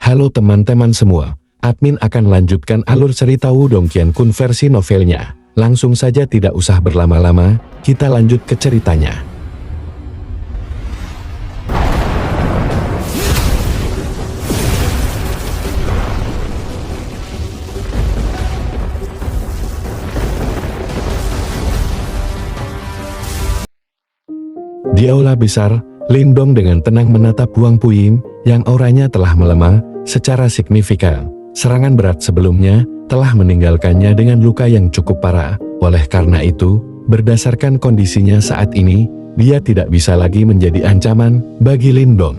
Halo teman-teman semua, admin akan lanjutkan alur cerita Wudong Qiankun versi novelnya. Langsung saja tidak usah berlama-lama, kita lanjut ke ceritanya. Di aula besar, Lindong dengan tenang menatap Huang Puyin yang auranya telah melemah secara signifikan. Serangan berat sebelumnya telah meninggalkannya dengan luka yang cukup parah. Oleh karena itu, berdasarkan kondisinya saat ini, dia tidak bisa lagi menjadi ancaman bagi Lindong.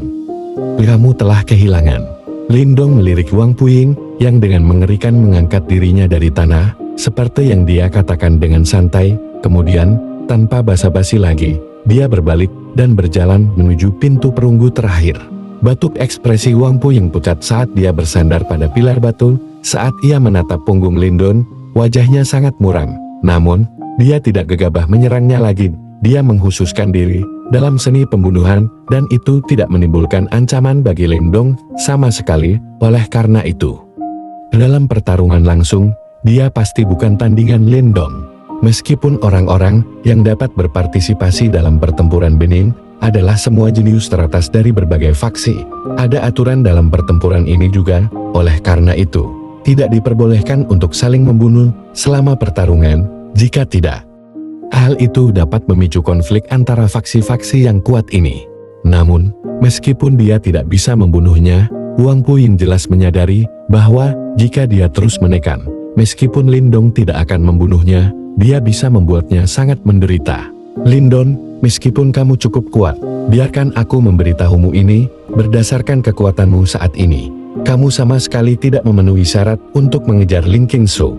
Kamu telah kehilangan. Lindong melirik Huang Puyin yang dengan mengerikan mengangkat dirinya dari tanah, seperti yang dia katakan dengan santai. Kemudian, tanpa basa-basi lagi, dia berbalik dan berjalan menuju pintu perunggu terakhir. Batuk ekspresi Huang Puyin pucat saat dia bersandar pada pilar batu. Saat ia menatap punggung Lindong, wajahnya sangat muram. Namun, dia tidak gegabah menyerangnya lagi. Dia menghususkan diri dalam seni pembunuhan, dan itu tidak menimbulkan ancaman bagi Lindong sama sekali. Oleh karena itu, dalam pertarungan langsung, dia pasti bukan tandingan Lindong. Meskipun orang-orang yang dapat berpartisipasi dalam pertempuran Bening adalah semua jenius teratas dari berbagai faksi, ada aturan dalam pertempuran ini juga. Oleh karena itu, tidak diperbolehkan untuk saling membunuh selama pertarungan. Jika tidak, hal itu dapat memicu konflik antara faksi-faksi yang kuat ini. Namun, meskipun dia tidak bisa membunuhnya, Huang Puyin jelas menyadari bahwa jika dia terus menekan, meskipun Lindong tidak akan membunuhnya, dia bisa membuatnya sangat menderita. Lindong, meskipun kamu cukup kuat, biarkan aku memberitahumu ini. Berdasarkan kekuatanmu saat ini, kamu sama sekali tidak memenuhi syarat untuk mengejar Ling Qingsu.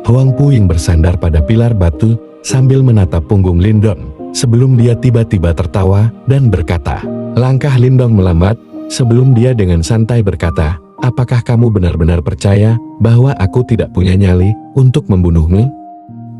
Huang Puyin bersandar pada pilar batu sambil menatap punggung Lindong, sebelum dia tiba-tiba tertawa dan berkata. Langkah Lindong melambat, sebelum dia dengan santai berkata, apakah kamu benar-benar percaya bahwa aku tidak punya nyali untuk membunuhmu?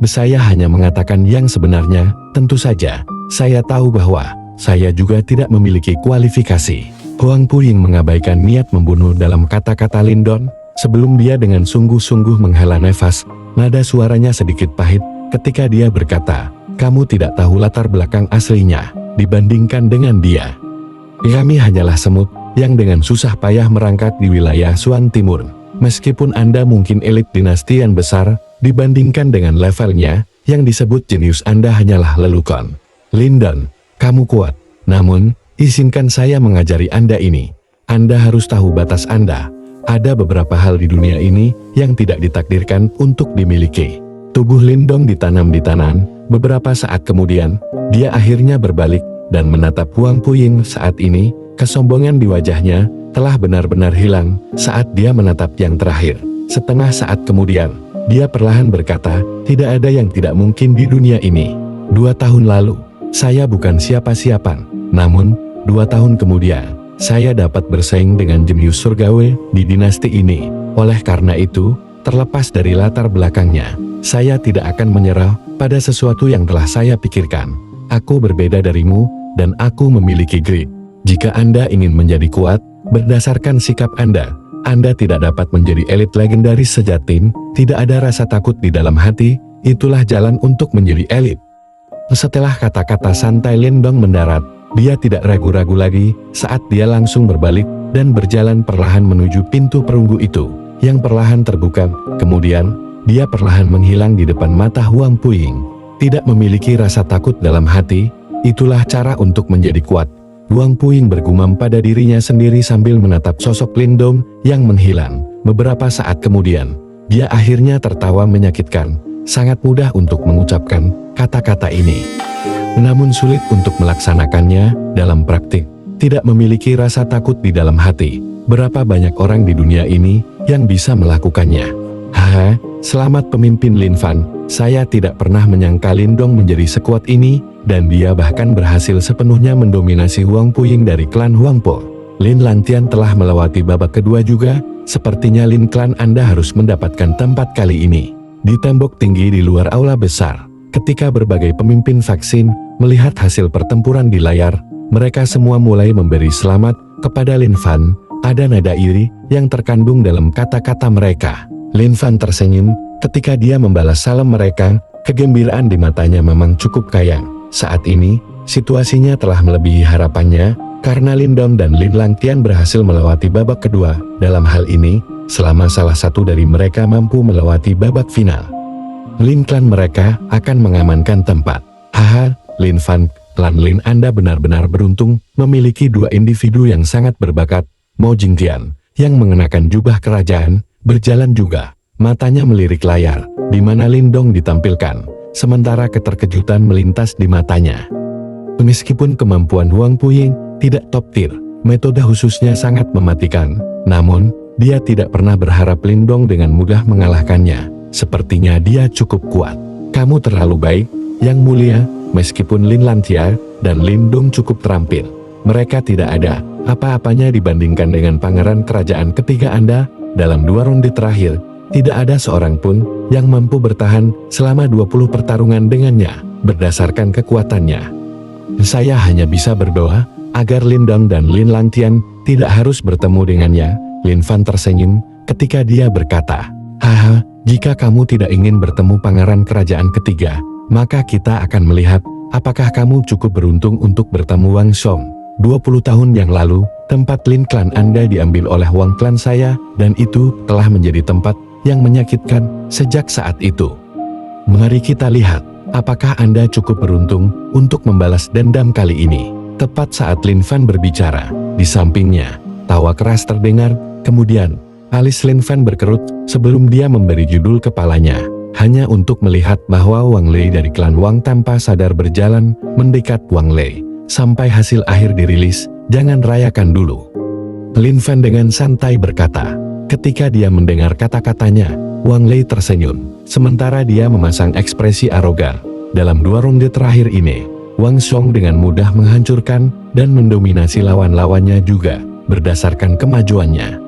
Saya hanya mengatakan yang sebenarnya. Tentu saja, saya tahu bahwa saya juga tidak memiliki kualifikasi. Huang Puyin mengabaikan niat membunuh dalam kata-kata Lindong, sebelum dia dengan sungguh-sungguh menghela nafas. Nada suaranya sedikit pahit ketika dia berkata, kamu tidak tahu latar belakang aslinya dibandingkan dengan dia. Kami hanyalah semut yang dengan susah payah merangkak di wilayah Xuan Timur. Meskipun Anda mungkin elit dinasti yang besar, dibandingkan dengan levelnya, yang disebut jenius Anda hanyalah lelukon. Lindong, kamu kuat. Namun, izinkan saya mengajari Anda ini. Anda harus tahu batas Anda. Ada beberapa hal di dunia ini yang tidak ditakdirkan untuk dimiliki. Tubuh Lindong ditanam di tanah. Beberapa saat kemudian, dia akhirnya berbalik dan menatap Huang Puyin saat ini. Kesombongan di wajahnya telah benar-benar hilang saat dia menatap yang terakhir. Setengah saat kemudian, dia perlahan berkata, tidak ada yang tidak mungkin di dunia ini. 2 tahun lalu, saya bukan siapa-siapa. Namun, 2 tahun kemudian, saya dapat bersaing dengan jenius surgawi di dinasti ini. Oleh karena itu, terlepas dari latar belakangnya, saya tidak akan menyerah pada sesuatu yang telah saya pikirkan. Aku berbeda darimu, dan aku memiliki grit. Jika Anda ingin menjadi kuat, berdasarkan sikap Anda tidak dapat menjadi elit legendaris sejati. Tidak ada rasa takut di dalam hati, itulah jalan untuk menjadi elit. Setelah kata-kata santai Lindong mendarat, dia tidak ragu-ragu lagi saat dia langsung berbalik dan berjalan perlahan menuju pintu perunggu itu, yang perlahan terbuka. Kemudian, dia perlahan menghilang di depan mata Huang Puyin. Tidak memiliki rasa takut dalam hati, itulah cara untuk menjadi kuat. Huang Puyin bergumam pada dirinya sendiri sambil menatap sosok Lindong yang menghilang. Beberapa saat kemudian, dia akhirnya tertawa menyakitkan. Sangat mudah untuk mengucapkan kata-kata ini, namun sulit untuk melaksanakannya dalam praktik. Tidak memiliki rasa takut di dalam hati. Berapa banyak orang di dunia ini yang bisa melakukannya? Haha, selamat pemimpin Lin Fan. Saya tidak pernah menyangka Lindong menjadi sekuat ini, dan dia bahkan berhasil sepenuhnya mendominasi Huang Puyin dari klan Huang Po. Lin Lantian telah melewati babak kedua juga. Sepertinya Lin klan Anda harus mendapatkan tempat kali ini. Di tembok tinggi di luar aula besar, ketika berbagai pemimpin vaksin melihat hasil pertempuran di layar, mereka semua mulai memberi selamat kepada Lin Fan. Ada nada iri yang terkandung dalam kata-kata mereka. Lin Fan tersenyum ketika dia membalas salam mereka. Kegembiraan di matanya memang cukup kaya. Saat ini, situasinya telah melebihi harapannya, karena Lin Dong dan Lin Langtian berhasil melewati babak kedua. Dalam hal ini, selama salah satu dari mereka mampu melewati babak final, Lin Clan mereka akan mengamankan tempat. Haha, Lin Fan, Clan Lin Anda benar-benar beruntung memiliki dua individu yang sangat berbakat. Mo Jingtian, yang mengenakan jubah kerajaan, berjalan juga. Matanya melirik layar, di mana Lin Dong ditampilkan, sementara keterkejutan melintas di matanya. Meskipun kemampuan Huang Puying tidak top tier, metode khususnya sangat mematikan, namun, dia tidak pernah berharap Lin Dong dengan mudah mengalahkannya. Sepertinya dia cukup kuat. Kamu terlalu baik, Yang Mulia. Meskipun Lin Lantia dan Lin Dong cukup terampil, mereka tidak ada apa-apanya dibandingkan dengan pangeran kerajaan ketiga Anda. Dalam 2 ronde terakhir, tidak ada seorang pun yang mampu bertahan selama 20 pertarungan dengannya, berdasarkan kekuatannya. Saya hanya bisa berdoa agar Lin Dong dan Lin Langtian tidak harus bertemu dengannya. Lin Fan tersenyum ketika dia berkata, haha, jika kamu tidak ingin bertemu pangeran kerajaan ketiga, maka kita akan melihat apakah kamu cukup beruntung untuk bertemu Wang Song. 20 tahun yang lalu, tempat Lin Clan Anda diambil oleh Wang Clan saya, dan itu telah menjadi tempat yang menyakitkan sejak saat itu. Mari kita lihat, apakah Anda cukup beruntung untuk membalas dendam kali ini. Tepat saat Lin Fan berbicara, di sampingnya, tawa keras terdengar, kemudian, alis Lin Fan berkerut sebelum dia memberi judul kepalanya, hanya untuk melihat bahwa Wang Lei dari klan Wang tanpa sadar berjalan mendekat Wang Lei. Sampai hasil akhir dirilis, jangan rayakan dulu. Lin Fan dengan santai berkata. Ketika dia mendengar kata-katanya, Wang Lei tersenyum, sementara dia memasang ekspresi arogan. Dalam 2 ronde terakhir ini, Wang Song dengan mudah menghancurkan dan mendominasi lawan-lawannya juga, berdasarkan kemajuannya.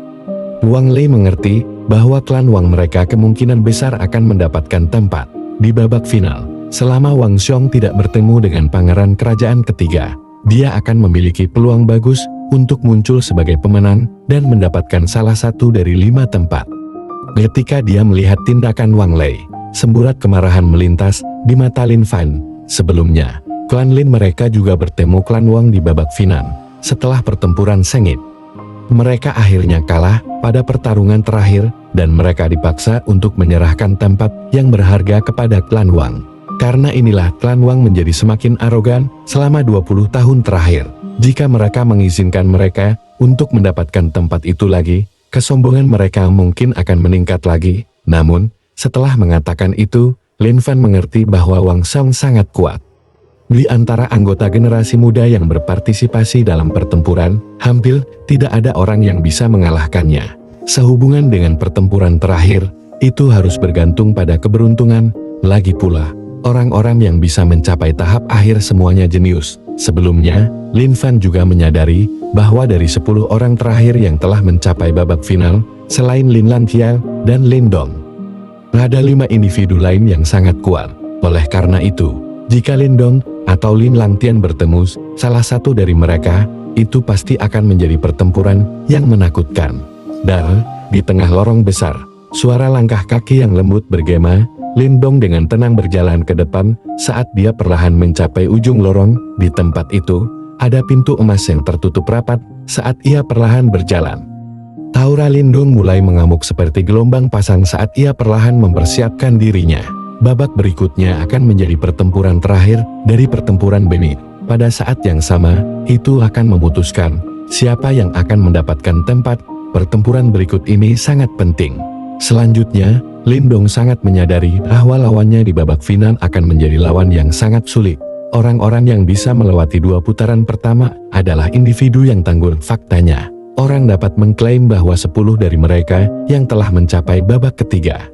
Wang Lei mengerti bahwa klan Wang mereka kemungkinan besar akan mendapatkan tempat di babak final. Selama Wang Song tidak bertemu dengan pangeran kerajaan ketiga, dia akan memiliki peluang bagus untuk muncul sebagai pemenang dan mendapatkan salah satu dari 5 tempat. Ketika dia melihat tindakan Wang Lei, semburat kemarahan melintas di mata Lin Fan. Sebelumnya, klan Lin mereka juga bertemu klan Wang di babak final. Setelah pertempuran sengit, mereka akhirnya kalah pada pertarungan terakhir, dan mereka dipaksa untuk menyerahkan tempat yang berharga kepada klan Wang. Karena inilah klan Wang menjadi semakin arogan selama 20 tahun terakhir. Jika mereka mengizinkan mereka untuk mendapatkan tempat itu lagi, kesombongan mereka mungkin akan meningkat lagi. Namun, setelah mengatakan itu, Lin Fan mengerti bahwa Wang Song sangat kuat. Di antara anggota generasi muda yang berpartisipasi dalam pertempuran, hampir tidak ada orang yang bisa mengalahkannya. Sehubungan dengan pertempuran terakhir, itu harus bergantung pada keberuntungan. Lagi pula, orang-orang yang bisa mencapai tahap akhir semuanya jenius. Sebelumnya, Lin Fan juga menyadari bahwa dari 10 orang terakhir yang telah mencapai babak final, selain Lin Lantia dan Lin Dong, ada 5 individu lain yang sangat kuat. Oleh karena itu, jika Lin Dong atau Lin Langtian bertemu salah satu dari mereka, itu pasti akan menjadi pertempuran yang menakutkan. Dan, di tengah lorong besar, suara langkah kaki yang lembut bergema. Lin Dong dengan tenang berjalan ke depan. Saat dia perlahan mencapai ujung lorong, di tempat itu, ada pintu emas yang tertutup rapat. Saat ia perlahan berjalan, Taura Lin Dong mulai mengamuk seperti gelombang pasang saat ia perlahan mempersiapkan dirinya. Babak berikutnya akan menjadi pertempuran terakhir dari pertempuran Benit. Pada saat yang sama, itu akan memutuskan siapa yang akan mendapatkan tempat. Pertempuran berikut ini sangat penting. Selanjutnya, Lin Dong sangat menyadari bahwa lawannya di babak final akan menjadi lawan yang sangat sulit. Orang-orang yang bisa melewati 2 putaran pertama adalah individu yang tangguh. Faktanya, orang dapat mengklaim bahwa 10 dari mereka yang telah mencapai babak ketiga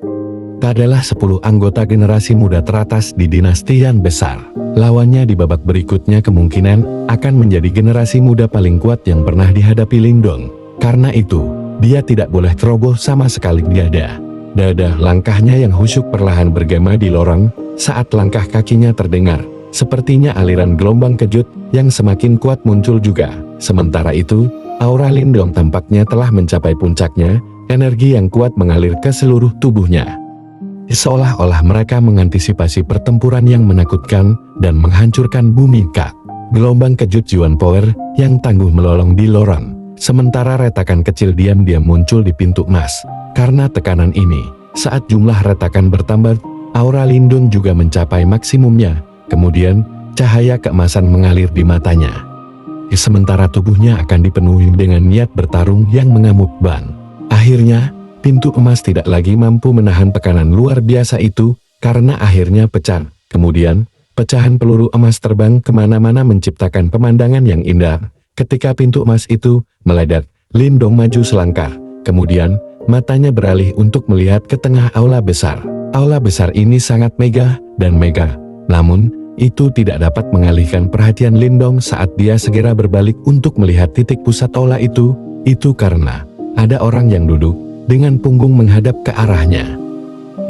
adalah 10 anggota generasi muda teratas di dinasti yang besar. Lawannya di babak berikutnya kemungkinan akan menjadi generasi muda paling kuat yang pernah dihadapi Lin Dong. Karena itu, dia tidak boleh ceroboh sama sekali. Dada langkahnya yang khusyuk perlahan bergema di lorong. Saat langkah kakinya terdengar, sepertinya aliran gelombang kejut yang semakin kuat muncul juga. Sementara itu, aura Lindong tampaknya telah mencapai puncaknya, energi yang kuat mengalir ke seluruh tubuhnya. Seolah-olah mereka mengantisipasi pertempuran yang menakutkan dan menghancurkan bumi Kak. Gelombang kejut Yuan Power yang tangguh melolong di lorong, sementara retakan kecil diam-diam muncul di pintu emas. Karena tekanan ini, saat jumlah retakan bertambah, aura Lindong juga mencapai maksimumnya. Kemudian, cahaya keemasan mengalir di matanya. Sementara tubuhnya akan dipenuhi dengan niat bertarung yang mengamuk ban. Akhirnya, pintu emas tidak lagi mampu menahan tekanan luar biasa itu, karena akhirnya pecah. Kemudian, pecahan peluru emas terbang kemana-mana menciptakan pemandangan yang indah. Ketika pintu emas itu meledak, Lindong maju selangkah. Kemudian, matanya beralih untuk melihat ke tengah aula besar. Aula besar ini sangat megah dan megah. Namun, itu tidak dapat mengalihkan perhatian Lindong saat dia segera berbalik untuk melihat titik pusat aula itu. Itu karena ada orang yang duduk dengan punggung menghadap ke arahnya.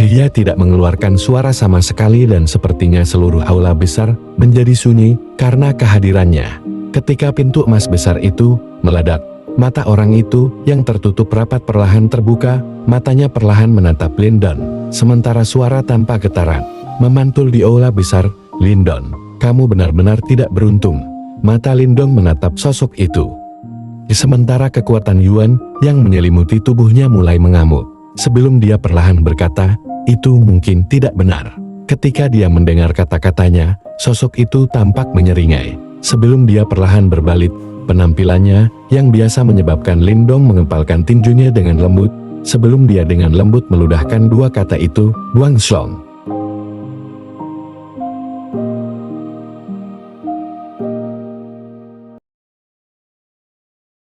Dia tidak mengeluarkan suara sama sekali dan sepertinya seluruh aula besar menjadi sunyi karena kehadirannya. Ketika pintu emas besar itu meledak, mata orang itu yang tertutup rapat perlahan terbuka, matanya perlahan menatap Lindong. Sementara suara tanpa getaran memantul di aula besar, "Lindong, kamu benar-benar tidak beruntung." Mata Lindong menatap sosok itu. Sementara kekuatan Yuan yang menyelimuti tubuhnya mulai mengamuk. Sebelum dia perlahan berkata, "Itu mungkin tidak benar." Ketika dia mendengar kata-katanya, sosok itu tampak menyeringai. Sebelum dia perlahan berbalik, penampilannya yang biasa menyebabkan Lindong mengepalkan tinjunya dengan lembut. Sebelum dia dengan lembut meludahkan dua kata itu, "Guangzhong."